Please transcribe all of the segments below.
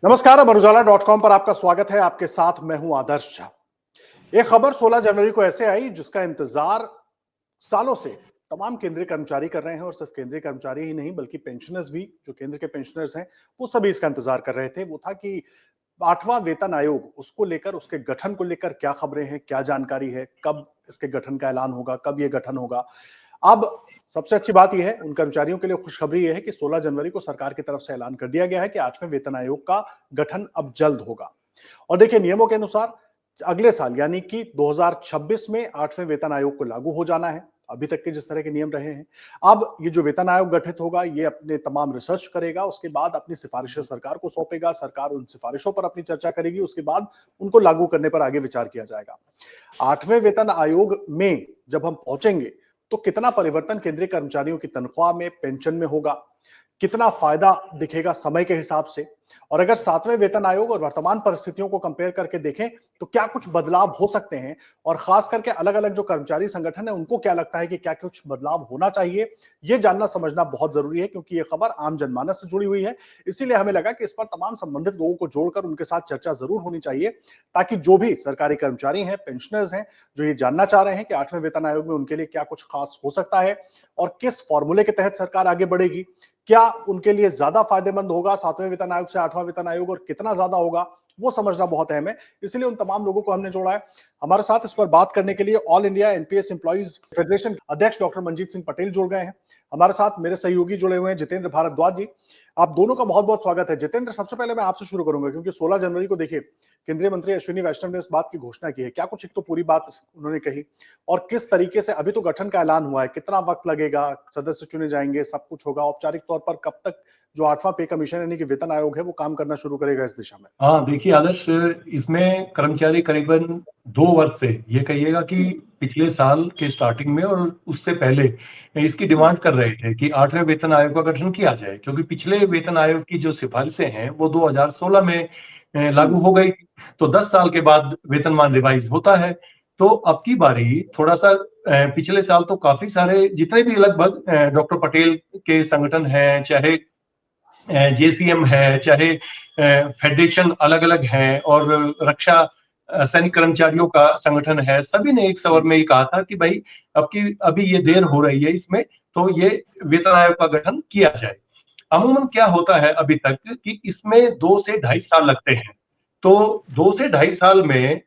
नमस्कार, अमर उजाला.com पर आपका स्वागत है। आपके साथ मैं हूं आदर्श झा। एक खबर 16 जनवरी को ऐसे आई जिसका इंतजार सालों से तमाम केंद्रीय कर्मचारी कर रहे हैं और सिर्फ केंद्रीय कर्मचारी ही नहीं बल्कि पेंशनर्स भी, जो केंद्र के पेंशनर्स हैं, वो सभी इसका इंतजार कर रहे थे। वो था कि 8वां वेतन आयोग, उसको लेकर, उसके गठन को लेकर क्या खबरें हैं, क्या जानकारी है, कब इसके गठन का ऐलान होगा, कब ये गठन होगा। अब सबसे अच्छी बात यह है, उन कर्मचारियों के लिए खुशखबरी यह है कि 16 जनवरी को सरकार की तरफ से ऐलान कर दिया गया है कि 8वें वेतन आयोग का गठन अब जल्द होगा। और देखिए, नियमों के अनुसार अगले साल यानी कि 2026 में 8वें वेतन आयोग को लागू हो जाना है। अभी तक के जिस तरह के नियम रहे हैं, अब ये जो वेतन आयोग गठित होगा, ये अपने तमाम रिसर्च करेगा, उसके बाद अपनी सिफारिशें सरकार को सौंपेगा, सरकार उन सिफारिशों पर अपनी चर्चा करेगी, उसके बाद उनको लागू करने पर आगे विचार किया जाएगा। 8वें वेतन आयोग में जब हम पहुंचेंगे तो कितना परिवर्तन केंद्रीय कर्मचारियों की तनख्वाह में, पेंशन में होगा, कितना फायदा दिखेगा समय के हिसाब से, और अगर 7वें वेतन आयोग और वर्तमान परिस्थितियों को कंपेयर करके देखें तो क्या कुछ बदलाव हो सकते हैं, और खास करके अलग अलग जो कर्मचारी संगठन है उनको क्या लगता है कि क्या कुछ बदलाव होना चाहिए, ये जानना समझना बहुत जरूरी है, क्योंकि ये खबर आम जनमानस से जुड़ी हुई है। इसीलिए हमें लगा कि इस पर तमाम संबंधित लोगों को जोड़कर उनके साथ चर्चा जरूर होनी चाहिए, ताकि जो भी सरकारी कर्मचारी हैं, पेंशनर्स हैं, जो ये जानना चाह रहे हैं कि 8वें वेतन आयोग में उनके लिए क्या कुछ खास हो सकता है और किस फॉर्मूले के तहत सरकार आगे बढ़ेगी, क्या उनके लिए ज्यादा फायदेमंद होगा 7वें वेतन आयोग से 8वां वेतन आयोग, और कितना ज्यादा होगा, वो समझना बहुत अहम है। इसलिए उन तमाम लोगों को हमने जोड़ा है। हमारे साथ इस पर बात करने के लिए all India NPS employees federation अध्यक्ष डॉक्टर मंजीत सिंह पटेल जुड़ गए हैं। हमारे साथ मेरे सहयोगी जुड़े हुए हैं जितेंद्र भारद्वाज जी। आप दोनों का बहुत बहुत स्वागत है। जितेंद्र, सबसे पहले मैं आपसे शुरू करूंगा, क्योंकि 16 जनवरी को देखिए केंद्रीय मंत्री अश्विनी वैष्णव ने इस बात की घोषणा की है। क्या कुछ एक तो पूरी बात उन्होंने कही, और किस तरीके से अभी तो गठन का ऐलान हुआ है, कितना वक्त लगेगा, सदस्य चुने जाएंगे, सब कुछ होगा औपचारिक तौर पर, कब तक जो 8वां पे कमीशन यानी कि वेतन आयोग है वो काम करना शुरू करेगा इस दिशा में? हाँ, देखिए आदर्श, इसमें कर्मचारी करीबन 2 वर्ष से ये कहिएगा कि पिछले साल के स्टार्टिंग में और उससे पहले इसकी डिमांड कर रहे थे कि 8वें वेतन आयोग का गठन किया जाए, क्योंकि पिछले वेतन आयोग की जो सिफारिशें हैं वो 2016 में लागू हो गई। तो 10 साल के बाद वेतनमान रिवाइज होता है। तो अब की बारी थोड़ा सा पिछले साल तो काफी सारे जितने भी लगभग डॉक्टर पटेल के संगठन हैं, चाहे जेसीएम है, चाहे फेडरेशन अलग अलग हैं, और रक्षा सैनिक कर्मचारियों का संगठन है, सभी ने एक स्वर में ही कहा था कि भाई अभी ये देर हो रही है इसमें, तो ये वेतन आयोग का गठन किया जाए। अमूमन क्या होता है अभी तक कि इसमें 2 से 2.5 साल लगते हैं। तो 2 से 2.5 साल में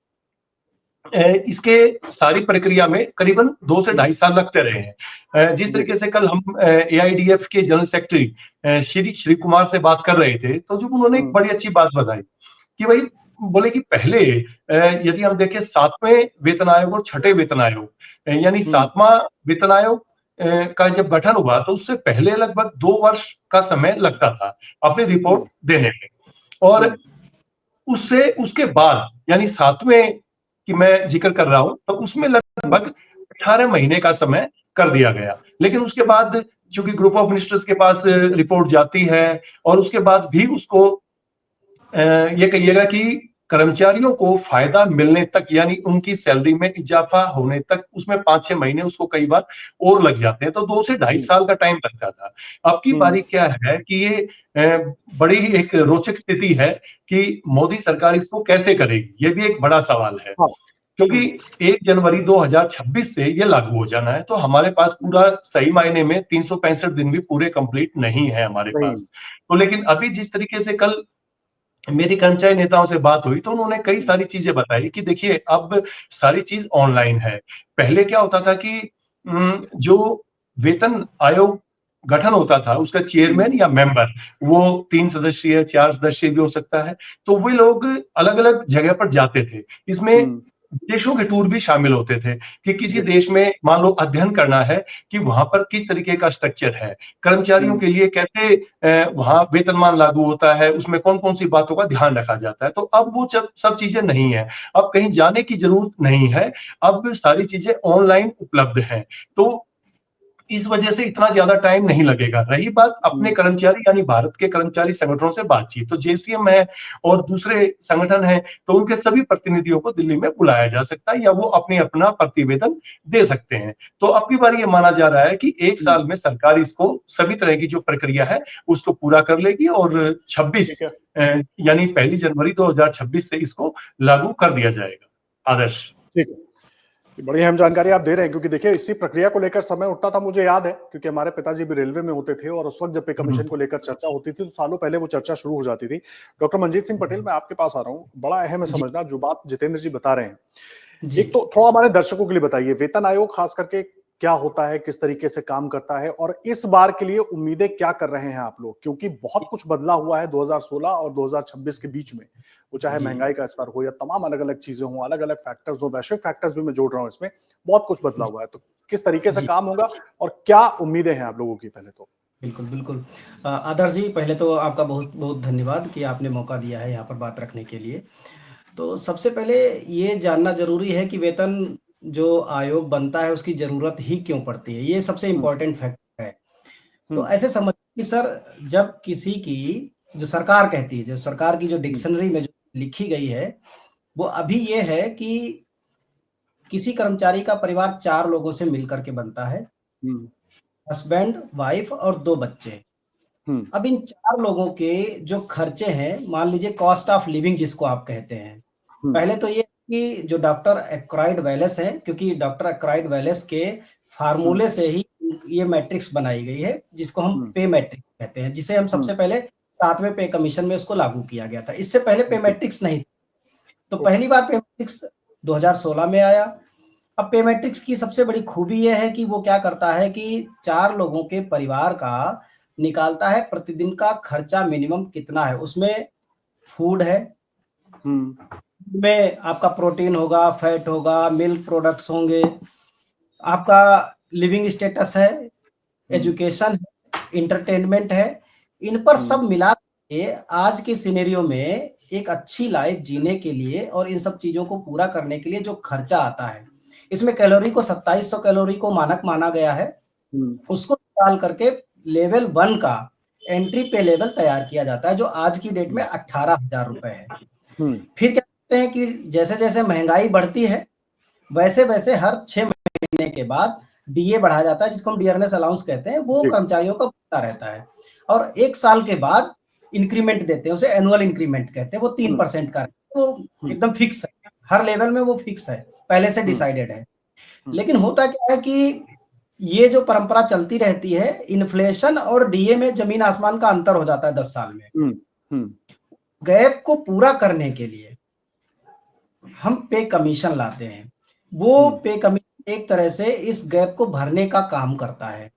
इसके सारी प्रक्रिया में करीबन 2 से 2.5 साल लगते रहे हैं। जिस तरीके से कल हम एआईडीएफ के जनरल सेक्रेटरी श्री कुमार से बात कर रहे थे, तो जब उन्होंने एक बड़ी अच्छी बात बताई कि भाई, बोले कि पहले यदि हम देखें 7वें वेतन आयोग और 6ठे वेतन आयोग, यानी 7वां वेतन आयोग का जब गठन हुआ तो उससे पहले लगभग 2 वर्ष का समय लगता था अपनी रिपोर्ट देने में, और उससे उसके बाद यानी 7वें की मैं जिक्र कर रहा हूं, तो उसमें लगभग 18 महीने का समय कर दिया गया। लेकिन उसके बाद चूंकि ग्रुप ऑफ मिनिस्टर्स के पास रिपोर्ट जाती है, और उसके बाद भी उसको ये कहिएगा कि कर्मचारियों को फायदा मिलने तक, यानी उनकी सैलरी में इजाफा होने तक, उसमें 5-6 महीने उसको कई बार और लग जाते हैं। तो 2 से 2.5 साल का टाइम लगता था। अब की बारी क्या है कि ये बड़ी ही एक रोचक स्थिति है कि मोदी सरकार इसको कैसे करेगी, ये भी एक बड़ा सवाल है। क्योंकि 1 जनवरी 2026 से ये लागू हो जाना है, तो हमारे पास पूरा सही मायने में 365 दिन भी पूरे कंप्लीट नहीं है हमारे पास। तो लेकिन अभी जिस तरीके से कल मेरी कर्मचारी नेताओं से बात हुई, तो उन्होंने कई सारी चीजें बताई कि देखिए अब सारी चीज ऑनलाइन है। पहले क्या होता था कि जो वेतन आयोग गठन होता था, उसका चेयरमैन या मेंबर, वो 3 सदस्यीय 4 सदस्यीय भी हो सकता है, तो वे लोग अलग अलग जगह पर जाते थे। इसमें देशों के टूर भी शामिल होते थे कि किसी देश में मान लो अध्ययन करना है कि वहां पर किस तरीके का स्ट्रक्चर है, कर्मचारियों के लिए कैसे वहां वेतनमान लागू होता है, उसमें कौन कौन सी बातों का ध्यान रखा जाता है। तो अब वो सब चीजें नहीं है, अब कहीं जाने की जरूरत नहीं है, अब सारी चीजें ऑनलाइन उपलब्ध हैं। तो इस वजह से इतना ज्यादा टाइम नहीं लगेगा। रही बात अपने कर्मचारी यानी भारत के कर्मचारी संगठनों से बातचीत, तो जेसीएम है और दूसरे संगठन है, तो उनके सभी प्रतिनिधियों को दिल्ली में बुलाया जा सकता है या वो अपनी अपना प्रतिवेदन दे सकते हैं। तो अब की बार ये माना जा रहा है कि 1 साल में सरकार इसको सभी तरह की जो प्रक्रिया है उसको पूरा कर लेगी और 26 ठीक है। यानी 1 जनवरी 2026 से इसको लागू कर दिया जाएगा। आदर्श। ठीक है, ये बड़ी अहम जानकारी आप दे रहे हैं, क्योंकि देखिए इसी प्रक्रिया को लेकर समय उठता था, मुझे याद है, क्योंकि हमारे पिताजी भी रेलवे में होते थे और उस वक्त जब पे कमीशन को लेकर चर्चा होती थी तो सालों पहले वो चर्चा शुरू हो जाती थी। डॉक्टर मंजीत सिंह पटेल, मैं आपके पास आ रहा हूँ, बड़ा अहम है जी, समझना जो बात जितेंद्र जी बता रहे हैं। जी। एक तो थोड़ा हमारे दर्शकों के लिए बताइए, वेतन आयोग खास करके क्या होता है, किस तरीके से काम करता है और इस बार के लिए उम्मीदें क्या कर रहे हैं आप लोग? क्योंकि बहुत कुछ बदला हुआ है 2016 और 2026 के बीच में, वो चाहे जी। महंगाई का स्तर हो या तमाम अलग-अलग चीजें हों, अलग-अलग फैक्टर्स हों, वैश्विक फैक्टर्स भी मैं जोड़ रहा हूं इसमें, बहुत कुछ बदला हुआ है। तो किस तरीके से जी, काम होगा और क्या उम्मीदें हैं आप लोगों की पहले तो? बिल्कुल, बिल्कुल। आदर्श जी, पहले तो आपका बहुत-बहुत धन्यवाद कि आपने मौका दिया है यहाँ पर बात रखने के लिए। तो सबसे पहले ये जानना ज़रूरी है कि वेतन जो आयोग बनता है, उसकी ज़रूरत ही क्यों पड़ती है? ये सबसे हुँ, इम्पोर्टेंट फैक्टर है। तो हुँ, ऐसे समझिए कि सर, जब किसी की जो सरकार कहती है, जो सरकार की जो हुँ, डिक्शनरी में जो लिखी गई है, वो अभी ये है कि किसी कर्मचारी का परिवार 4 लोगों से मिलकर के बनता है, हुँ, हस्बैंड, वाइफ और 2 बच्चे। हुँ, अब इन 4 लोगों के जो खर्चे हैं, मान लीजिए कॉस्ट ऑफ लिविंग जिसको आप कहते हैं। हुँ, पहले तो ये कि जो डॉक्टर एक्राइड वेलेस हैं, क्योंकि डॉक्टर एक्राइड वेलेस के हुँ, फ़ॉर्मूले से ही ये मैट्रिक्स बनाई गई है, जिसको हम हुँ, पे मैट्रिक्स कहते हैं, जिसे हम हुँ, सबसे पहले 7वें पे कमीशन में उसको लागू किया गया था। इससे पहले पे जी, मैट्रिक्स नहीं। तो ओके, पहली बार पे मैट्रिक्स 2016 में आया। अब पे मैट्रिक्स की सबसे बड़ी खूबी ये है कि वो क्या करता है कि 4 लोगों के परिवार का निकालता है प्रतिदिन का खर्चा मिनिमम कितना है। उसमें फूड है, हुँ, में आपका प्रोटीन होगा, फैट होगा, मिल्क प्रोडक्ट्स होंगे, आपका लिविंग स्टेटस है, हुँ, एजुकेशन है, एंटरटेनमेंट है। इन पर हुँ, सब मिला के आज के सिनेरियो में एक अच्छी लाइफ जीने के लिए और इन सब चीज़ों को पूरा करने के लिए जो खर्चा आता है, इसमें कैलोरी को 2700 कैलोरी को मानक माना गया है। हुँ, उसको निकाल करके लेवल 1 का एंट्री पे लेवल तैयार किया जाता है, जो आज की डेट में हुँ, 18,000 रुपए है। हुँ, फिर क्या करते हैं कि जैसे-जैसे महँगाई बढ़ती है, वैसे-वैसे हर 6 महीने के बाद डीए बढ़ाया जाता है, जिसको हम डियरनेस अलाउंस कहते हैं, वो जी, कर्मचारियों का बढ़ता रहता है। और 1 साल के बाद इंक्रीमेंट देते हैं, उसे एनुअल इंक्रीमेंट कहते हैं, वो हुँ, 3% का, वो हुँ, एकदम फिक्स है। हर लेवल में वो फिक्स है, पहले से हुँ, डिसाइडेड है। हुँ, लेकिन होता क्या है कि ये जो परंपरा चलती रहती है, इन्फ्लेशन और डीए में ज़मीन आसमान का अंतर हो जाता है 10 साल में। हुँ, हुँ, गैप को पूरा करने के लिए हम पे कमीशन लाते हैं। वो हुँ, पे कमीशन एक तरह से इस गैप को भरने का काम करता है।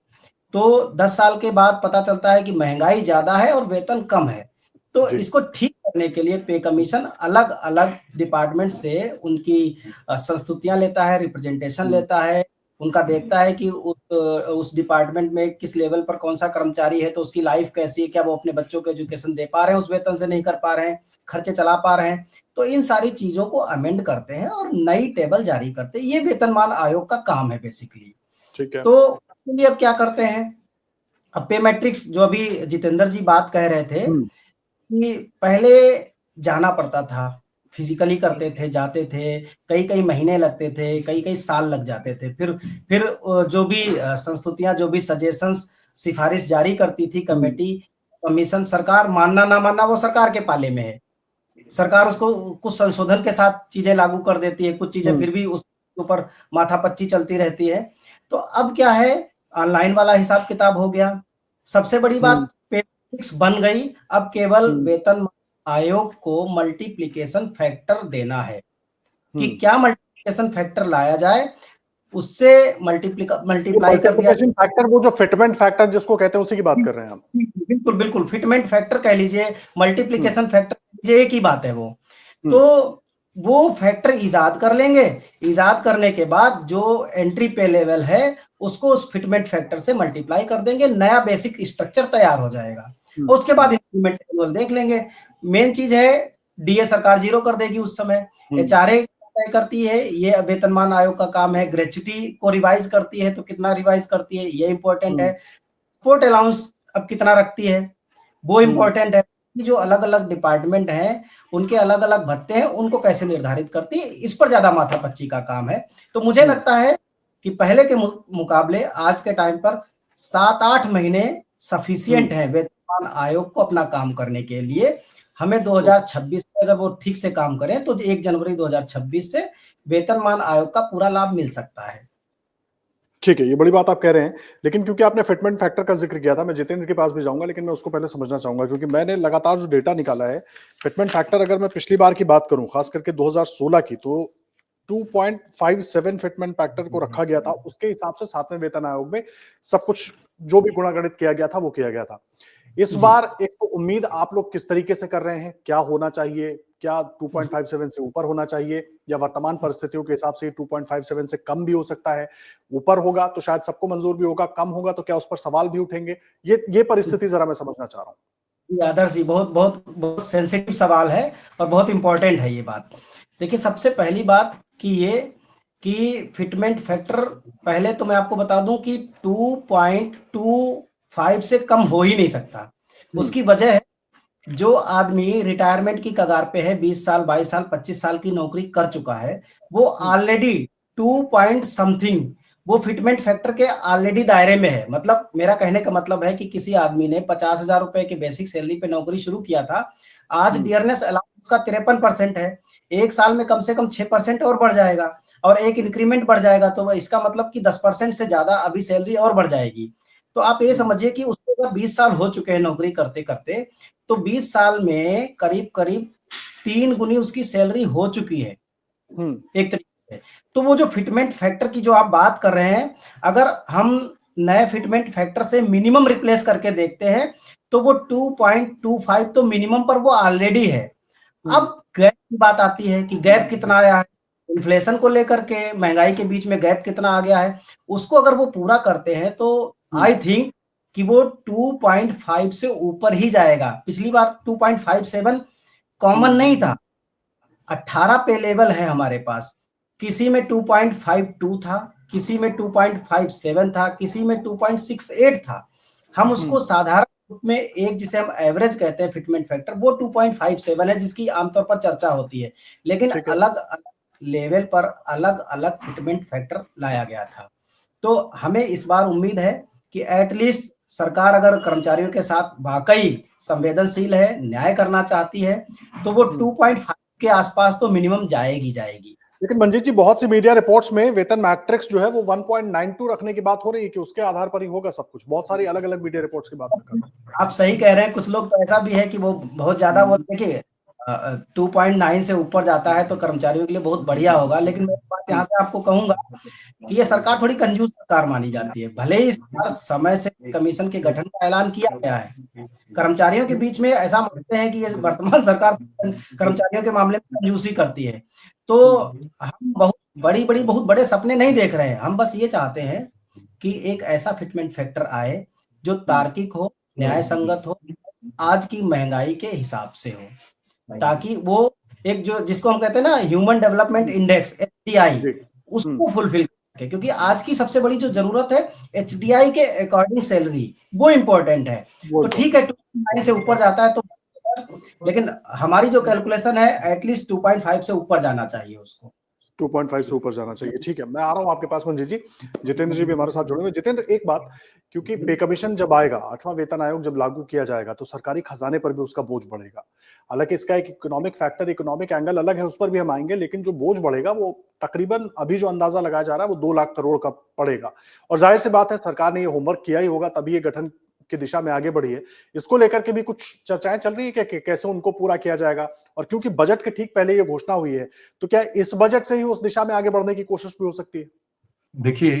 तो 10 साल के बाद पता चलता है कि महँगाई ज़्यादा है और वेतन कम है। तो जी, इसको ठीक करने के लिए पे कमीशन अलग-अलग डिपार्टमेंट से उनकी संस्तुतियाँ लेता है, रिप्रेजेंटेशन हुँ, लेता है, उनका देखता है कि उस डिपार्टमेंट में किस लेवल पर कौन-सा कर्मचारी है, तो उसकी लाइफ़ कैसी है, क्या वो अपने बच्चों को एजुकेशन दे पा रहे हैं, उस वेतन से नहीं कर पा रहे हैं, खर्चे चला पा रहे हैं। तो इन सारी चीज़ों को अमेंड करते हैं और नई टेबल जारी करते हैं। ये वेतनमान आयोग का काम है बेसिकली। ठीक है। तो उसके लिए अब क्या करते हैं, अब पे मैट्रिक्स जो अभी जितेंद्र जी बात कह रहे थे हुँ, कि पहले जाना पड़ता था, फिज़िकली करते थे, जाते थे, कई-कई महीने लगते थे, कई-कई साल लग जाते थे। फिर जो भी संस्तुतियाँ, जो भी सजेशंस, सिफ़ारिश जारी करती थी हुँ, कमेटी, कमीशन, सरकार मानना ना मानना वो सरकार के पाले में है। सरकार उसको कुछ संशोधन के साथ चीज़ें लागू कर देती है, कुछ चीज़ें हुँ, फिर भी उसके ऊपर माथापच्ची चलती रहती है। तो अब क्या है, ऑनलाइन वाला हिसाब-किताब हो गया। सबसे बड़ी हुँ, बात पे फिक्स बन गई, अब केवल हुँ, वेतन आयोग को मल्टीप्लिकेशन फैक्टर देना है, कि हुँ। क्या मल्टीप्लिकेशन फैक्टर लाया जाए, उससे ये मल्टीप्लाई कर दिया। मल्टीप्लिकेशन फैक्टर, वो जो फिटमेंट फैक्टर जिसको कहते हैं, उसी की बात कर रहे हैं आप? बिल्कुल, बिल्कुल, फिटमेंट फैक्टर कह लीजिए, हुँ, मल्टीप्लिकेशन फैक्टर कह लीजिए, एक ही बात है वो। हुँ, तो वो फैक्टर इज़ाद कर लेंगे, इज़ाद करने के बाद जो एंट्री पे लेवल है, उसको उस फिटमेंट फैक्टर से मल्टीप्लाई कर देंगे, नया बेसिक स्ट्रक्चर तैयार हो जाएगा। हुँ, उसके बाद हुँ, इंक्रीमेंट एनुअल देख लेंगे। मेन चीज़ है, डीए सरकार ज़ीरो कर देगी उस समय, हुँ, एचआरए तय करती है, ये वेतनमान आयोग का काम है। ग्रेच्युटी को रिवाइज करती है तो कितना रिवाइज करती है, ये इंपॉर्टेंट है। स्पोर्ट अलाउंस अब कितना रखती है, वो इंपॉर्टेंट है। जो अलग अलग डिपार्टमेंट हैं उनके अलग अलग भत्ते हैं, उनको कैसे निर्धारित करती है, इस पर ज्यादा माथापच्ची का काम है। तो मुझे लगता है कि पहले के मुकाबले आज के टाइम पर 7-8 महीने सफिशिएंट है वेतनमान आयोग को अपना काम करने के लिए। हमें 2026 में अगर वो ठीक से काम करें तो 1 जनवरी 2026 से वेतनमान आयोग का पूरा लाभ मिल सकता है। ठीक है, ये बड़ी बात आप कह रहे हैं, लेकिन क्योंकि आपने फिटमेंट फैक्टर का जिक्र किया था, मैं जितेंद्र के पास भी जाऊंगा, लेकिन मैं उसको पहले समझना चाहूंगा, क्योंकि मैंने लगातार जो डेटा निकाला है फिटमेंट फैक्टर, अगर मैं पिछली बार की बात करूं, खास करके 2016 की, तो 2.57 फिटमेंट फैक्टर को रखा गया था। उसके हिसाब से 7वें वेतन आयोग में सब कुछ जो भी गुणागणित किया गया था वो किया गया था। इस बार एक तो उम्मीद आप लोग किस तरीके से कर रहे हैं, क्या होना चाहिए, क्या 2.57 से ऊपर होना चाहिए, या वर्तमान परिस्थितियों के हिसाब से 2.57 से कम भी हो सकता है? ऊपर होगा तो शायद सबको मंजूर भी होगा, कम होगा तो क्या उस पर सवाल भी उठेंगे? ये परिस्थिति जरा मैं समझना चाह रहा हूँ। आदर्श जी, बहुत बहुत बहुत सेंसिटिव सवाल है और बहुत इंपॉर्टेंट है ये बात। देखिए, सबसे पहली बात कि फिटमेंट फैक्टर, पहले तो मैं आपको बता दूं कि 2.25 से कम हो ही नहीं सकता। उसकी वजह है, जो आदमी रिटायरमेंट की कगार पे है, 20 साल 22 साल 25 साल की नौकरी कर चुका है, वो ऑलरेडी 2 पॉइंट समथिंग वो फिटमेंट फैक्टर के ऑलरेडी दायरे में है। मतलब मेरा कहने का मतलब है कि किसी आदमी ने 50,000 रुपए के बेसिक सैलरी पे नौकरी शुरू किया था, आज डियरनेस अलाउंस का 53% है, एक साल में कम से कम 6% और बढ़ जाएगा, और एक इंक्रीमेंट बढ़ जाएगा, तो इसका मतलब कि 10% से ज्यादा अभी सैलरी और बढ़ जाएगी। तो आप ये समझिए कि उसके बाद 20 साल हो चुके हैं नौकरी करते करते, तो 20 साल में करीब करीब 3 गुनी उसकी सैलरी हो चुकी है एक तरीके से। तो वो जो फिटमेंट फैक्टर की जो आप बात कर रहे हैं, अगर हम नए फिटमेंट फैक्टर से मिनिमम रिप्लेस करके देखते हैं तो वो 2.25 तो मिनिमम पर वो ऑलरेडी है। अब गैप की बात आती है कि गैप कितना आया है, इन्फ्लेशन को लेकर के महंगाई के बीच में गैप कितना आ गया है, उसको अगर वो पूरा करते हैं तो आई थिंक कि वो 2.5 से ऊपर ही जाएगा। पिछली बार 2.57 कॉमन नहीं था, 18 पे लेवल है हमारे पास, किसी में 2.52 था, किसी में 2.57 था, किसी में 2.68 था। हम उसको साधारण रूप में एक जिसे हम एवरेज कहते हैं फिटमेंट फैक्टर, वो 2.57 है जिसकी आमतौर पर चर्चा होती है, लेकिन अलग अलग लेवल पर अलग अलग फिटमेंट फैक्टर लाया गया था। तो हमें इस बार उम्मीद है कि एटलीस्ट सरकार अगर कर्मचारियों के साथ वाकई संवेदनशील है, न्याय करना चाहती है, तो वो 2.5 के आसपास तो मिनिमम जाएगी। लेकिन मंजीत जी, बहुत सी मीडिया रिपोर्ट्स में वेतन मैट्रिक्स जो है वो 1.92 रखने की बात हो रही है कि उसके आधार पर ही होगा सब कुछ। बहुत सारी अलग अलग मीडिया रिपोर्ट्स की बात मैं कर रहा हूं। आप सही कह रहे हैं, कुछ लोग तो ऐसा भी है कि वो बहुत ज्यादा, वो देखिए 2.9 से ऊपर जाता है तो कर्मचारियों के लिए बहुत बढ़िया होगा, लेकिन मैं बात यहाँ से आपको कहूंगा कि ये सरकार थोड़ी कंजूस सरकार मानी जाती है। भले ही समय से कमीशन के गठन का ऐलान किया गया है, कर्मचारियों के बीच में ऐसा मानते हैं कि ये वर्तमान सरकार कर्मचारियों के मामले में कंजूसी करती है। तो हम बहुत बड़े सपने नहीं देख रहे हैं, हम बस ये चाहते हैं कि एक ऐसा फिटमेंट फैक्टर आए जो तार्किक हो, न्याय संगत हो, आज की महंगाई के हिसाब से हो, ताकि वो एक जो जिसको हम कहते हैं ना ह्यूमन डेवलपमेंट इंडेक्स HDI, उसको फुलफिल करके, क्योंकि आज की सबसे बड़ी जो जरूरत है HDI के अकॉर्डिंग सैलरी, वो इंपॉर्टेंट है। तो ठीक है, 2.9 से ऊपर जाता है तो, लेकिन हमारी जो कैलकुलेशन है एटलीस्ट 2.5 से ऊपर जाना चाहिए उसको। 2.5 से ऊपर जाना चाहिए। ठीक है, मैं आ रहा हूं आपके पास मंजीत जी। जितेंद्र जी भी हमारे साथ जुड़े हुए। जितेंद्र, एक बात, क्योंकि पे कमीशन जब आएगा, 8वां वेतन आयोग जब लागू किया जाएगा, तो सरकारी खजाने पर भी उसका बोझ बढ़ेगा। हालांकि इसका एक इकोनॉमिक फैक्टर, इकोनॉमिक एंगल अलग है, उस पर भी हम आएंगे, लेकिन जो बोझ बढ़ेगा वो तकरीबन अभी जो अंदाजा लगाया जा रहा है वो 2 लाख करोड़ का पड़ेगा। और जाहिर सी बात है, सरकार ने ये होमवर्क किया ही होगा, तभी ये गठन की दिशा में आगे बढ़ी है। इसको लेकर के भी कुछ चर्चाएं चल रही है कि कैसे उनको पूरा किया जाएगा, और क्योंकि बजट के ठीक पहले ये घोषणा हुई है, तो क्या इस बजट से ही उस दिशा में आगे बढ़ने की कोशिश भी हो सकती है? देखिए,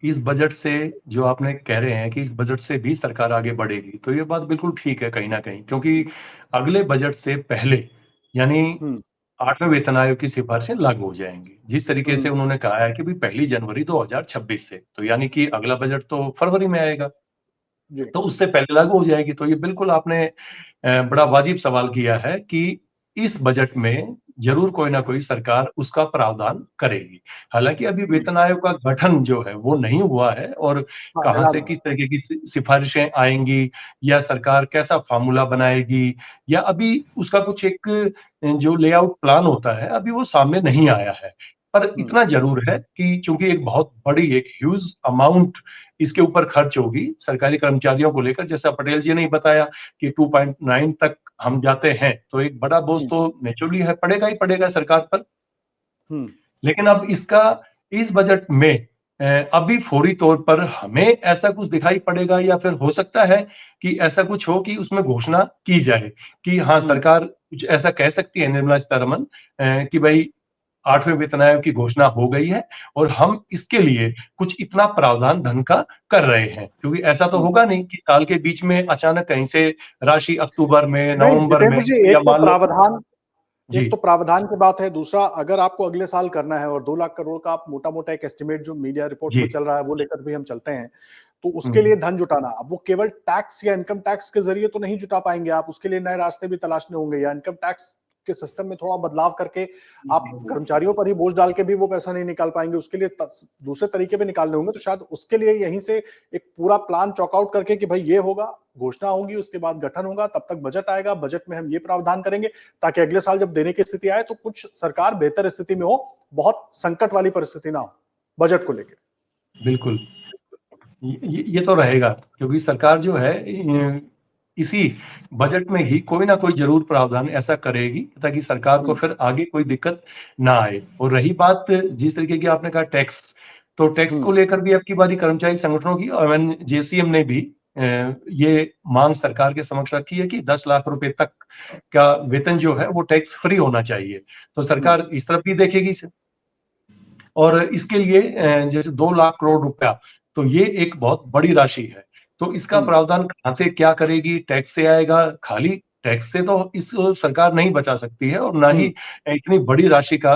इस बजट से जो आपने कह रहे हैं कि इस बजट से भी सरकार आगे बढ़ेगी, तो ये बात बिल्कुल ठीक है कहीं ना कहीं, क्योंकि अगले बजट से पहले यानी 8वें वेतन आयोग की सिफारिशें लागू हो जाएंगी। जिस तरीके से उन्होंने कहा है कि भी 1 जनवरी 2026 से, तो यानी कि अगला बजट तो फरवरी में आएगा, तो उससे पहले लागू हो जाएगी। तो ये बिल्कुल आपने बड़ा वाजिब सवाल किया है कि इस बजट में जरूर कोई ना कोई सरकार उसका प्रावधान करेगी। हालांकि अभी वेतन आयोग का गठन जो है वो नहीं हुआ है, और हाँ, कहाँ ऐलान से हुआ। किस तरीके की सिफारिशें आएंगी, या सरकार कैसा फार्मूला बनाएगी, या अभी उसका कुछ एक जो लेआउट प्लान होता है अभी वो सामने नहीं आया है। पर इतना जरूर है कि चूंकि एक बहुत बड़ी, एक ह्यूज अमाउंट इसके ऊपर खर्च होगी सरकारी कर्मचारियों को लेकर, जैसा पटेल जी ने ही बताया कि 2.9 तक हम जाते हैं, तो एक बड़ा बोझ तो नेचुरली है, पड़ेगा ही पड़ेगा सरकार पर। लेकिन अब इसका इस बजट में अभी फौरी तौर पर हमें ऐसा कुछ दिखाई पड़ेगा, या फिर हो सकता है कि ऐसा कुछ हो कि उसमें घोषणा की जाए कि हाँ सरकार कुछ ऐसा कह सकती है, निर्मला सीतारमण, कि भाई 8वें वेतन आयोग की घोषणा हो गई है और हम इसके लिए कुछ इतना प्रावधान धन का कर रहे हैं। क्योंकि ऐसा तो होगा नहीं कि साल के बीच में अचानक कहीं से राशि अक्टूबर में, नहीं नवंबर में, जितेंद्र जी, या मान लो। जी एक तो प्रावधान की बात है, दूसरा अगर आपको अगले साल करना है और 2 लाख करोड़ का आप मोटा मोटा एक एस्टिमेट जो मीडिया रिपोर्ट्स में जी। चल रहा है वो लेकर भी हम चलते हैं, तो उसके लिए धन जुटाना, अब वो केवल टैक्स या इनकम टैक्स के जरिए तो नहीं जुटा पाएंगे आप, उसके लिए नए रास्ते भी तलाशने होंगे, या इनकम टैक्स के सिस्टम में थोड़ा बदलाव करके आप कर्मचारियों पर ही बोझ डाल के भी वो पैसा नहीं निकाल पाएंगे, उसके लिए दूसरे तरीके भी निकालने होंगे। तो शायद उसके लिए यहीं से एक पूरा प्लान चॉकआउट करके कि भाई ये होगा, घोषणा होगी, उसके बाद गठन होगा, तब तक बजट आएगा, बजट में हम ये प्रावधान करेंगे ताकि अगले साल जब देने की स्थिति आए तो कुछ सरकार बेहतर स्थिति में हो, बहुत संकट वाली परिस्थिति ना हो बजट को लेकर। बिल्कुल, ये तो रहेगा, क्योंकि सरकार जो है इसी बजट में ही कोई ना कोई जरूर प्रावधान ऐसा करेगी ताकि सरकार को फिर आगे कोई दिक्कत ना आए। और रही बात जिस तरीके की आपने कहा टैक्स, तो टैक्स को लेकर भी अब की बारी कर्मचारी संगठनों की, और जेसीएम ने भी ये मांग सरकार के समक्ष रखी है कि 10 लाख रुपए तक का वेतन जो है वो टैक्स फ्री होना चाहिए। तो सरकार इस तरफ भी देखेगी इसे। और इसके लिए जैसे 2 लाख करोड़ रुपया, तो ये एक बहुत बड़ी राशि है। तो इसका प्रावधान कहाँ से क्या करेगी, टैक्स से आएगा? खाली टैक्स से तो इस सरकार नहीं बचा सकती है, और ना ही इतनी बड़ी राशि का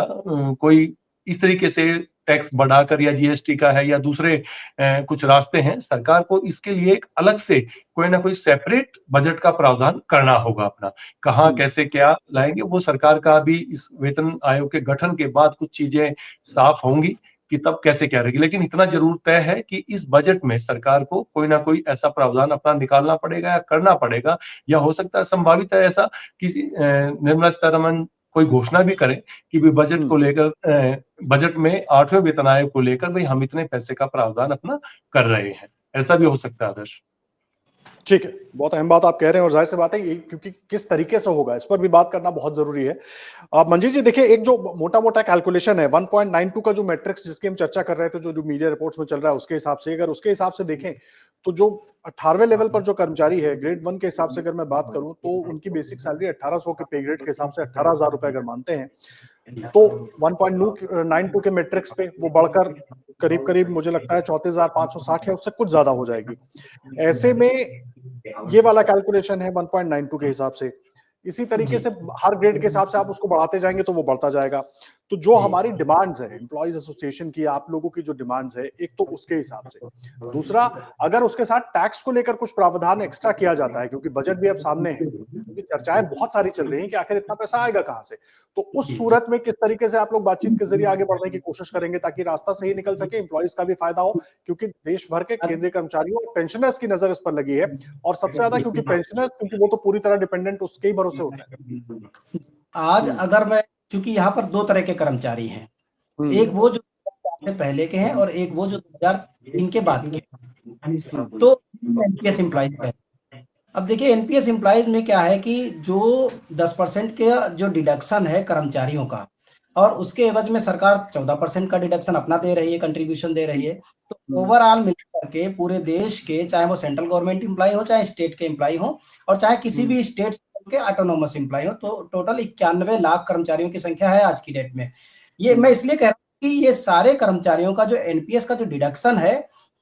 कोई इस तरीके से टैक्स बढ़ाकर, या जीएसटी का है या दूसरे कुछ रास्ते हैं। सरकार को इसके लिए एक अलग से कोई ना कोई सेपरेट बजट का प्रावधान करना होगा अपना। कहाँ कैसे क्या लाएंगे वो सरकार का भी इस वेतन आयोग के गठन के बाद कुछ चीजें साफ होंगी कि तब कैसे क्या रहेगी। लेकिन इतना जरूर तय है कि इस बजट में सरकार को कोई ना कोई ऐसा प्रावधान अपना निकालना पड़ेगा या करना पड़ेगा, या हो सकता है संभावित है ऐसा कि निर्मला सीतारमण कोई घोषणा भी करें कि भी बजट को लेकर, बजट में 8वें वेतन आयोग को लेकर भाई हम इतने पैसे का प्रावधान अपना कर रहे हैं। ऐसा भी हो सकता है आदर्श। ठीक है, बहुत अहम बात आप कह रहे हैं और जाहिर सी बात है ये, क्योंकि किस तरीके से होगा इस पर भी बात करना बहुत जरूरी है। मंजीत जी देखिए, एक जो मोटा-मोटा कैलकुलेशन है 1.92 का जो मैट्रिक्स जिसकी हम चर्चा कर रहे थे, जो मीडिया रिपोर्ट्स में चल रहा है उसके हिसाब से, अगर उसके हिसाब से देखें तो जो 18वें लेवल पर जो कर्मचारी है ग्रेड 1 के हिसाब से अगर मैं बात करूं तो उनकी बेसिक सैलरी 1800 के पे ग्रेड के हिसाब से 18,000 रुपए अगर मानते हैं, तो 1.92 के मैट्रिक्स पे वो बढ़कर करीब करीब मुझे लगता है 34,560 या उससे कुछ ज्यादा हो जाएगी। ऐसे में ये वाला कैलकुलेशन है 1.92 के हिसाब से। इसी तरीके से हर ग्रेड के हिसाब से आप उसको बढ़ाते जाएंगे तो वो बढ़ता जाएगा। तो जो हमारी डिमांड्स है एम्प्लॉइज एसोसिएशन की, आप लोगों की जो डिमांड्स है, एक तो उसके हिसाब से, दूसरा अगर उसके साथ टैक्स को लेकर कुछ प्रावधान एक्स्ट्रा किया जाता है, क्योंकि बजट भी अब सामने है, क्योंकि चर्चाएं बहुत सारी चल रही हैं कि आखिर इतना पैसा आएगा कहां से, तो उस सूरत में किस तरीके से आप लोग बातचीत के जरिए आगे बढ़ने की कोशिश करेंगे ताकि रास्ता सही निकल सके, एम्प्लॉइज का भी फायदा हो, क्योंकि देश भर के केंद्रीय कर्मचारियों और पेंशनर्स की नजर इस पर लगी है, और सबसे ज्यादा क्योंकि पेंशनर्स, क्योंकि वो तो पूरी तरह डिपेंडेंट उसके ही भरोसे होता है। आज अगर मैं, चूंकि यहाँ पर 2 तरह के कर्मचारी हैं, एक वो जो 2004 से पहले के हैं और एक वो जो 2003 के बाद के, तो एनपीएस एम्प्लॉइज है। अब देखिए एनपीएस एम्प्लॉइज में क्या है कि जो 10% के जो डिडक्शन है कर्मचारियों का, और उसके एवज में सरकार 14% का डिडक्शन अपना दे रही है, कंट्रीब्यूशन दे रही है। तो ओवरऑल मिलकर के पूरे देश के, चाहे वो सेंट्रल गवर्नमेंट एम्प्लॉय हो, चाहे स्टेट के एम्प्लॉय हो, और चाहे किसी भी स्टेट के ऑटोनोमस एम्प्लॉय हो, तो टोटल 91 लाख कर्मचारियों की संख्या है आज की डेट में। ये मैं इसलिए कह रहा हूँ कि ये सारे कर्मचारियों का जो एनपीएस का जो डिडक्शन है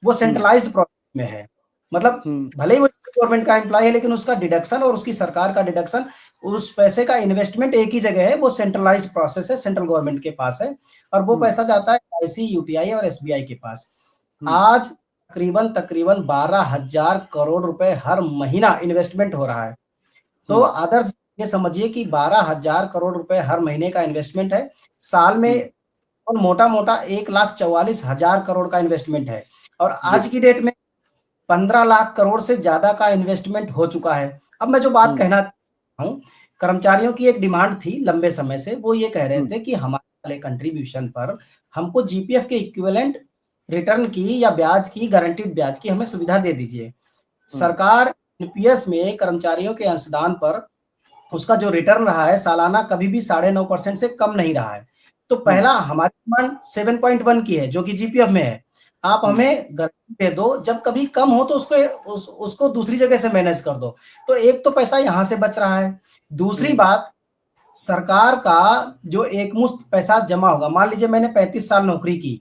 वो सेंट्रलाइज्ड प्रोसेस में है। मतलब भले ही वो गवर्नमेंट का एम्प्लॉय है, लेकिन उसका डिडक्शन और उसकी सरकार का डिडक्शन, उस पैसे का इन्वेस्टमेंट एक ही जगह है, वो सेंट्रलाइज्ड प्रोसेस है, सेंट्रल गवर्नमेंट के पास है, और वो पैसा जाता है आईसी, यूटीआई और एसबीआई के पास। आज तकरीबन 12,000 करोड़ रुपए हर महीना इन्वेस्टमेंट हो रहा है। तो आदर्श ये समझिए कि 12,000 करोड़ रुपए हर महीने का इन्वेस्टमेंट है, साल में और मोटा मोटा 1,44,000 करोड़ का इन्वेस्टमेंट है, और आज की डेट में 15 लाख करोड़ से ज्यादा का इन्वेस्टमेंट हो चुका है। अब मैं जो बात कहना हूँ, कर्मचारियों की एक डिमांड थी लंबे समय से, वो ये कह रहे थे कि हमारे वाले कंट्रीब्यूशन पर हमको जीपीएफ के इक्विवेलेंट रिटर्न की या ब्याज की, गारंटीड ब्याज की हमें सुविधा दे दीजिए। सरकार एनपीएस में कर्मचारियों के अंशदान पर उसका जो रिटर्न रहा है सालाना कभी भी 9.5% से कम नहीं रहा है। तो पहला हमारी डिमांड 7.1 की है जो कि जीपीएफ में है, आप हमें गारंटी दे दो, जब कभी कम हो तो उसको दूसरी जगह से मैनेज कर दो। तो एक तो पैसा यहां से बच रहा है, दूसरी बात सरकार का जो एक मुश्त पैसा जमा होगा, मान लीजिए मैंने 35 साल नौकरी की,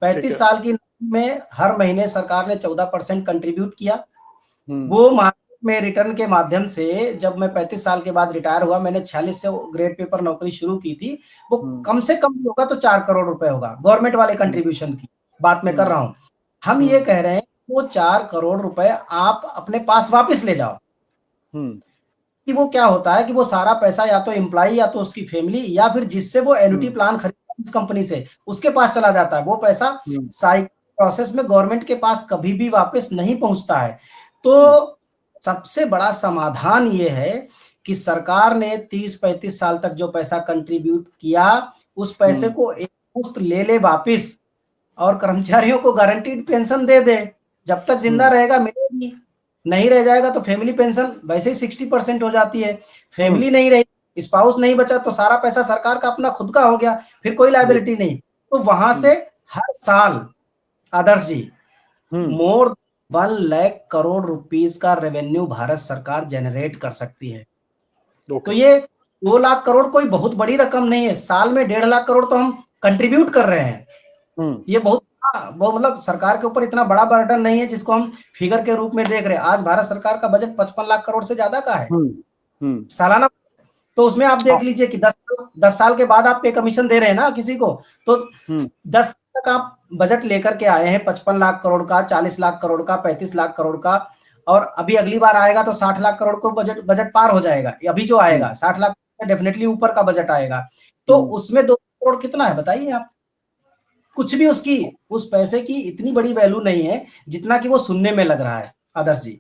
35 साल की में हर महीने सरकार ने 14% कंट्रीब्यूट किया, वो मार्केट में रिटर्न के माध्यम से जब मैं 35 साल के बाद रिटायर हुआ, मैंने 46 से ग्रेड पेपर नौकरी शुरू की थी, वो कम से कम होगा तो 4 करोड़ रुपए होगा गवर्नमेंट वाले कंट्रीब्यूशन की बात मैं कर रहा हूं। हम ये कह रहे हैं वो 4 करोड़ रुपए आप अपने पास वापस ले जाओ। कि वो क्या होता है कि वो सारा पैसा या तो एम्प्लॉय या तो उसकी फैमिली या फिर जिससे वो एन्युटी प्लान खरीदा इस कंपनी से उसके पास चला जाता है, वो पैसा साइकिल प्रोसेस में गवर्नमेंट के पास कभी भी वापस नहीं पहुंचता है। तो सबसे बड़ा समाधान ये है कि सरकार ने 30-35 साल तक जो पैसा कंट्रीब्यूट किया उस पैसे को एक मुश्त ले ले वापिस, और कर्मचारियों को गारंटीड पेंशन दे दे, जब तक जिंदा रहेगा मिलेगी, नहीं रह जाएगा तो फैमिली पेंशन वैसे ही 60% हो जाती है, फैमिली नहीं रही, स्पाउस नहीं बचा तो सारा पैसा सरकार का अपना खुद का हो गया, फिर कोई लायबिलिटी नहीं। तो वहां से हर साल आदर्श जी मोर 1 लाख करोड़ रुपीस का रेवेन्यू भारत सरकार जनरेट कर सकती है। तो ये 2 लाख करोड़ कोई बहुत बड़ी रकम नहीं है, साल में 1.5 लाख करोड़ तो हम कंट्रीब्यूट कर रहे हैं। ये बहुत वो मतलब सरकार के ऊपर इतना बड़ा बर्डन नहीं है जिसको हम फिगर के रूप में देख रहे हैं। आज भारत सरकार का बजट 55 लाख करोड़ से ज्यादा का है सालाना, तो उसमें आप देख लीजिए कि 10 साल के बाद आप पे कमीशन दे रहे हैं ना किसी को, तो 10 तक आप बजट लेकर के आए हैं 55 लाख करोड़ का, 40 लाख करोड़ का, 35 लाख करोड़ का, और अभी अगली बार आएगा तो 60 लाख करोड़ को बजट पार हो जाएगा। अभी जो आएगा 60 लाख डेफिनेटली ऊपर का बजट आएगा, तो उसमें 2 करोड़ कितना है बताइए आप? कुछ भी उसकी उस पैसे की इतनी बड़ी वैल्यू नहीं है जितना कि वो सुनने में लग रहा है आदर्श जी।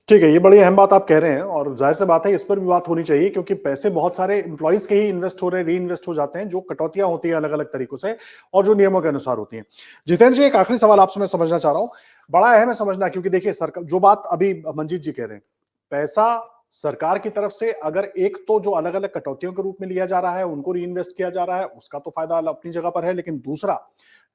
ठीक है, ये बड़ी अहम बात आप कह रहे हैं और जाहिर सी बात है इस पर भी बात होनी चाहिए क्योंकि पैसे बहुत सारे एम्प्लॉइज के ही इन्वेस्ट हो रहे हैं, री इन्वेस्ट हो जाते हैं, जो कटौतियां होती हैं अलग अलग तरीकों से और जो नियमों के अनुसार होती हैं। जितेंद्र जी, एक आखिरी सवाल आपसे मैं समझना चाह रहा हूं, बड़ा अहम है समझना, क्योंकि देखिए सरकार जो बात अभी मंजीत जी कह रहे हैं, पैसा सरकार की तरफ से अगर एक तो जो अलग अलग कटौतियों के रूप में लिया जा रहा है उनको री इन्वेस्ट किया जा रहा है, उसका तो फायदा अपनी जगह पर है, लेकिन दूसरा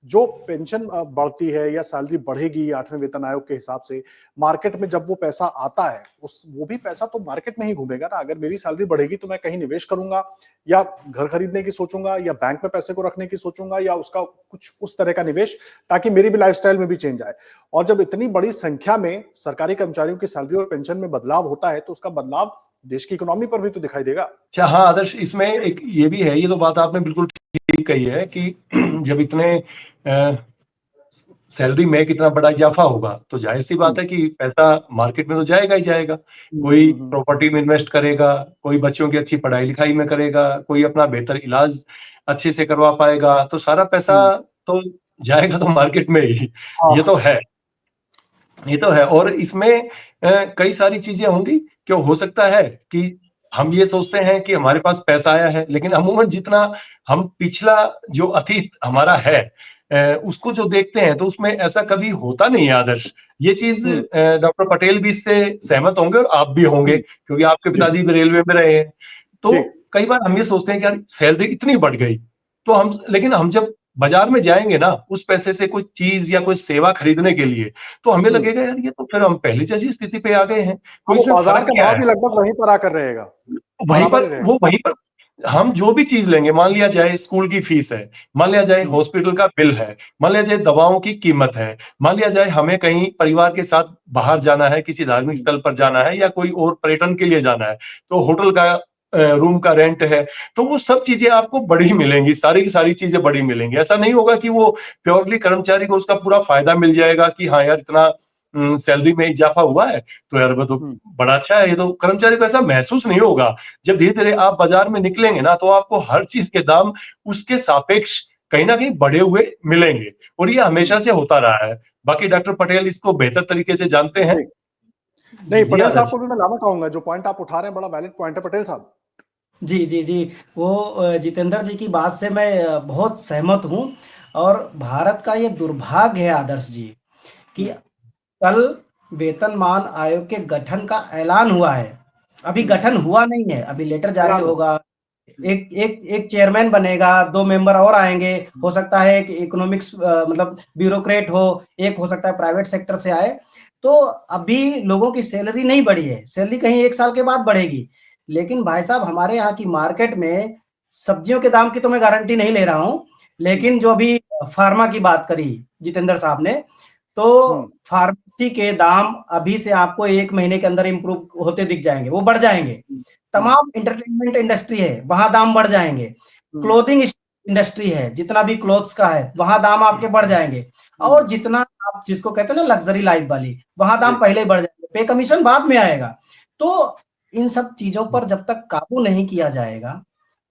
जो पेंशन बढ़ती है या सैलरी बढ़ेगी 8वें वेतन आयोग के हिसाब से, मार्केट में जब वो पैसा आता है वो भी पैसा तो मार्केट में ही घूमेगा ना। अगर मेरी सैलरी बढ़ेगी तो मैं कहीं निवेश करूंगा या घर खरीदने की सोचूंगा या बैंक में पैसे को रखने की सोचूंगा या उसका कुछ उस तरह का निवेश ताकि मेरी भी लाइफस्टाइल में भी चेंज आए। और जब इतनी बड़ी संख्या में सरकारी कर्मचारियों की सैलरी और पेंशन में बदलाव होता है तो उसका बदलाव देश की इकोनॉमी पर भी तो दिखाई देगा। अच्छा, हाँ आदर्श, इसमें एक ये भी है, ये तो बात आपने बिल्कुल ठीक कही है कि जब इतने सैलरी में कितना बड़ा इजाफा होगा तो जाहिर सी बात है कि पैसा मार्केट में तो जाएगा ही जाएगा। कोई प्रॉपर्टी में इन्वेस्ट करेगा, कोई बच्चों की अच्छी पढ़ाई लिखाई में करेगा, कोई अपना बेहतर इलाज अच्छे से करवा पाएगा, तो सारा पैसा तो जाएगा तो मार्केट में ही। ये तो है, ये तो है। और इसमें कई सारी चीजें होंगी, क्यों हो सकता है कि हम ये सोचते हैं कि हमारे पास पैसा आया है, लेकिन अमूमन जितना हम पिछला जो अतीत हमारा है उसको जो देखते हैं तो उसमें ऐसा कभी होता नहीं है आदर्श। ये चीज डॉक्टर पटेल भी इससे सहमत होंगे और आप भी होंगे, क्योंकि आपके पिताजी भी रेलवे में रहे हैं। तो कई बार हम ये सोचते हैं कि यार सैलरी इतनी बढ़ गई, तो हम, लेकिन हम जब बाजार में जाएंगे ना उस पैसे से कोई चीज या कोई सेवा खरीदने के लिए, तो हमें लगेगा यार ये तो फिर हम पहले जैसी स्थिति पे आ गए हैं। कोई बाजार का भाव भी लगभग वहीं पर आकर रहेगा, वहीं पर हम जो भी चीज लेंगे, मान लिया जाए स्कूल की फीस है, मान लिया जाए हॉस्पिटल का बिल है, मान लिया जाए दवाओं की कीमत है, मान लिया जाए हमें कहीं परिवार के साथ बाहर जाना है, किसी धार्मिक स्थल पर जाना है या कोई और पर्यटन के लिए जाना है, तो होटल का रूम का रेंट है, तो वो सब चीजें आपको बड़ी मिलेंगी, सारी की सारी चीजें बड़ी मिलेंगी। ऐसा नहीं होगा कि वो प्योरली कर्मचारी को उसका पूरा फायदा मिल जाएगा कि हाँ यार इतना सैलरी में इजाफा हुआ है, तो यार वो तो बड़ा अच्छा है। ये तो कर्मचारी को ऐसा महसूस नहीं होगा। जब धीरे धीरे आप बाजार में निकलेंगे ना, तो आपको हर चीज के दाम उसके सापेक्ष कहीं ना कहीं बढ़े हुए मिलेंगे, और ये हमेशा से होता रहा है। बाकी डॉक्टर पटेल इसको बेहतर तरीके से जानते हैं। नहीं, जी पटेल साहब आदर्श। को भी मैं लाना चाहूंगा, जो पॉइंट आप उठा रहे हैं बड़ा वैलिड पॉइंट है पटेल साहब। जी जी जी। वो जितेंद्र जी की बात से मैं बहुत सहमत हूँ। और भारत का ये दुर्भाग्य है आदर्श जी कि कल वेतनमान आयोग के गठन का ऐलान हुआ है। अभी गठन हुआ नहीं है, अभी लेटर जारी होगा। एक एक एक चेयरमैन बनेगा, 2 मेंबर और आएंगे। हो सकता है एक इकोनॉमिक्स मतलब ब्यूरोक्रेट हो, एक हो सकता है प्राइवेट सेक्टर से आए। तो अभी लोगों की सैलरी नहीं बढ़ी है, सैलरी कहीं 1 साल के बाद बढ़ेगी। लेकिन भाई साहब, हमारे यहाँ की मार्केट में सब्जियों के दाम की तो मैं गारंटी नहीं ले रहा हूँ, लेकिन जो अभी फार्मा की बात करी जितेंद्र साहब ने, तो फार्मेसी के दाम अभी से आपको 1 महीने के अंदर इंप्रूव होते दिख जाएंगे, वो बढ़ जाएंगे। तमाम एंटरटेनमेंट इंडस्ट्री है, वहां दाम बढ़ जाएंगे। क्लोथिंग इंडस्ट्री है, जितना भी क्लोथ्स का है, वहां दाम आपके बढ़ जाएंगे। और जितना आप जिसको कहते हैं ना लग्जरी लाइफ वाली, वहां दाम पहले ही बढ़ जाएंगे, पे कमीशन बाद में आएगा। तो इन सब चीजों पर जब तक काबू नहीं किया जाएगा,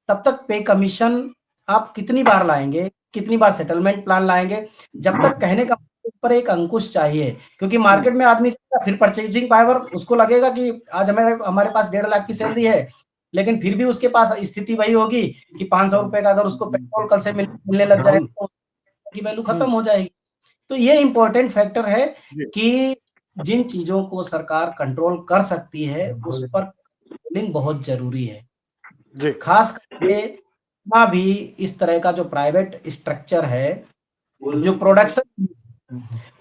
तब तक पे कमीशन आप कितनी बार लाएंगे, कितनी बार सेटलमेंट प्लान लाएंगे, जब तक कहने का पर एक अंकुश चाहिए। क्योंकि मार्केट में आदमी फिर परचेजिंग पावर उसको लगेगा कि आज हमारे हमारे पास 1.5 लाख की सैलरी है, लेकिन फिर भी उसके पास स्थिति वही होगी कि 500 रुपए का अगर उसको पेट्रोल कल से मिलने लग जाए तो की वैल्यू खत्म हो जाएगी। तो ये इंपॉर्टेंट फैक्टर है कि जिन चीजों को सरकार कंट्रोल कर सकती है उस पर कंट्रोलिंग बहुत जरूरी है। खास करके ना भी इस तरह का जो प्राइवेट स्ट्रक्चर है, जो प्रोडक्शन,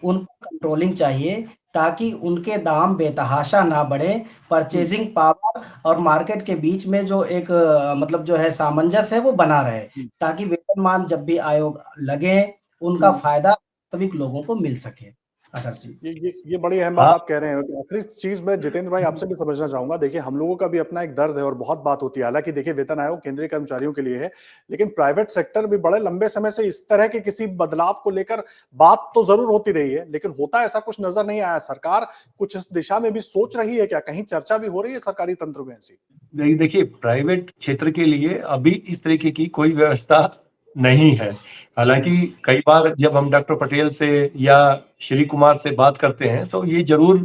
उनको कंट्रोलिंग चाहिए, ताकि उनके दाम बेतहाशा ना बढ़े। परचेजिंग पावर और मार्केट के बीच में जो एक मतलब जो है सामंजस्य है वो बना रहे, ताकि वेतनमान जब भी आयोग लगे उनका फायदा वास्तविक लोगों को मिल सके। ये बड़ी अहम बात आप कह रहे हैं। आखिरी चीज मैं जितेंद्र भाई आपसे भी समझना चाहूंगा। देखिए, हम लोगों का भी अपना एक दर्द है और बहुत बात होती है। हालांकि देखिए, वेतन आयोग केंद्रीय कर्मचारियों के लिए है, लेकिन प्राइवेट सेक्टर भी बड़े लंबे समय से इस तरह के किसी बदलाव को लेकर बात तो जरूर होती रही है, लेकिन होता ऐसा कुछ नजर नहीं आया। सरकार कुछ इस दिशा में भी सोच रही है क्या? कहीं चर्चा भी हो रही है सरकारी तंत्र में ऐसी? नहीं, देखिए, प्राइवेट क्षेत्र के लिए अभी इस तरीके की कोई व्यवस्था नहीं है। हालांकि कई बार जब हम डॉक्टर पटेल से या श्री कुमार से बात करते हैं, तो ये जरूर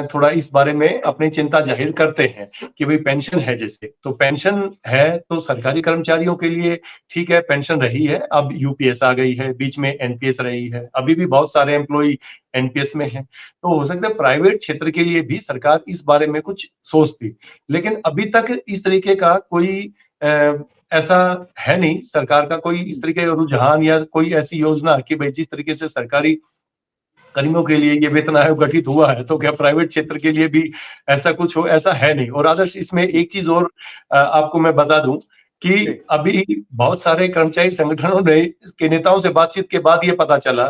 थोड़ा इस बारे में अपनी चिंता जाहिर करते हैं कि भाई पेंशन है, जैसे तो पेंशन है तो सरकारी कर्मचारियों के लिए ठीक है, पेंशन रही है। अब यूपीएस आ गई है, बीच में एनपीएस रही है, अभी भी बहुत सारे एम्प्लॉई एनपीएस में है। तो हो सकता है प्राइवेट क्षेत्र के लिए भी सरकार इस बारे में कुछ सोचती, लेकिन अभी तक इस तरीके का कोई ऐसा है नहीं। सरकार का कोई इस तरीके का रुझान या कोई ऐसी योजना कि भाई जिस तरीके से सरकारी कर्मियों के लिए ये वेतन आयोग गठित हुआ है, तो क्या प्राइवेट क्षेत्र के लिए भी ऐसा कुछ हो, ऐसा है नहीं। और आदर्श, इसमें एक चीज और आपको मैं बता दूं कि अभी बहुत सारे कर्मचारी संगठनों ने के नेताओं से बातचीत के बाद ये पता चला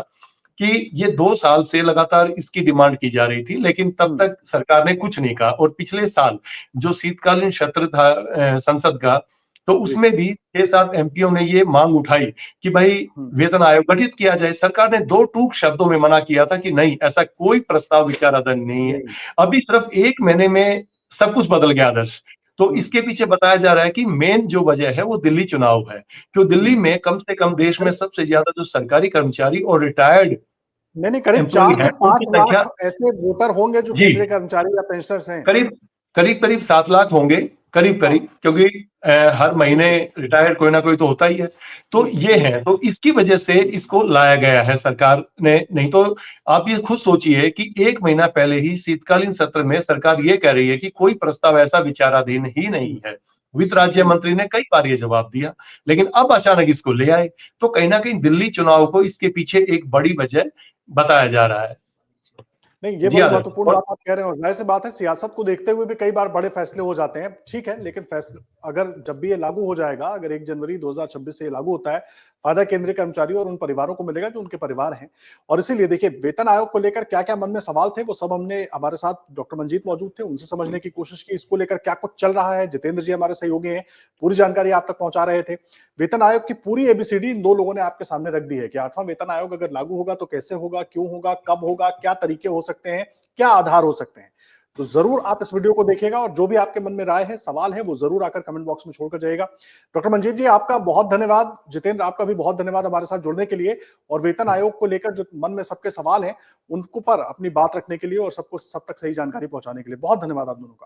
कि ये 2 साल से लगातार इसकी डिमांड की जा रही थी, लेकिन तब तक सरकार ने कुछ नहीं कहा। और पिछले साल जो शीतकालीन सत्र था संसद का, तो उसमें भी 6-7 एमपीओ ने ये मांग उठाई कि भाई वेतन आयोग गठित किया जाए। सरकार ने 2 टूक शब्दों में मना किया था कि नहीं, ऐसा कोई प्रस्ताव विचाराधीन नहीं है। अभी सिर्फ 1 महीने में सब कुछ बदल गया आदर्श। तो इसके पीछे बताया जा रहा है कि मेन जो वजह है वो दिल्ली चुनाव है, क्योंकि दिल्ली में कम से कम देश में सबसे ज्यादा जो सरकारी कर्मचारी और रिटायर्ड नहीं, करीब 4 से 5 लाख ऐसे वोटर होंगे जो केंद्रीय कर्मचारी या पेंशनर्स हैं। करीब 7 लाख होंगे, करीब, क्योंकि हर महीने रिटायर्ड कोई ना कोई तो होता ही है। तो ये है, तो इसकी वजह से इसको लाया गया है सरकार ने। नहीं तो आप ये खुद सोचिए कि 1 महीना पहले ही शीतकालीन सत्र में सरकार ये कह रही है कि कोई प्रस्ताव ऐसा विचाराधीन ही नहीं है। वित्त राज्य मंत्री ने कई बार ये जवाब दिया, लेकिन अब अचानक इसको ले आए। तो कहीं ना कहीं दिल्ली चुनाव को इसके पीछे एक बड़ी वजह बताया जा रहा है। नहीं, ये बड़ी महत्वपूर्ण बात आप कह रहे हैं, और जाहिर सी बात है सियासत को देखते हुए भी कई बार बड़े फैसले हो जाते हैं। ठीक है, लेकिन फैसला अगर जब भी ये लागू हो जाएगा, अगर 1 जनवरी 2026 से ये लागू होता है, फायदा केंद्रीय कर्मचारियों और उन परिवारों को मिलेगा जो उनके परिवार हैं। और इसीलिए देखिए, वेतन आयोग को लेकर क्या-क्या मन में सवाल थे, वो सब हमने, हमारे साथ डॉक्टर मंजीत मौजूद थे, उनसे समझने की कोशिश की, इसको लेकर क्या कुछ चल रहा है। जितेंद्र जी हमारे सहयोगी हैं, पूरी जानकारी आप तक पहुंचा रहे थे। वेतन आयोग की पूरी एबीसीडी इन 2 लोगों ने आपके सामने रख दी है कि 8वां वेतन आयोग अगर लागू होगा तो कैसे होगा, क्यों होगा, कब होगा, क्या तरीके हो सकते हैं, क्या आधार हो सकते हैं। तो जरूर आप इस वीडियो को देखिएगा और जो भी आपके मन में राय है, सवाल है, वो जरूर आकर कमेंट बॉक्स में छोड़कर जाइएगा। डॉक्टर मंजीत जी, आपका बहुत धन्यवाद। जितेंद्र, आपका भी बहुत धन्यवाद हमारे साथ जुड़ने के लिए और वेतन आयोग को लेकर जो मन में सबके सवाल हैं, उनको पर अपनी बात रखने के लिए और सबको सब तक सही जानकारी पहुंचाने के लिए। बहुत धन्यवाद आप दोनों का।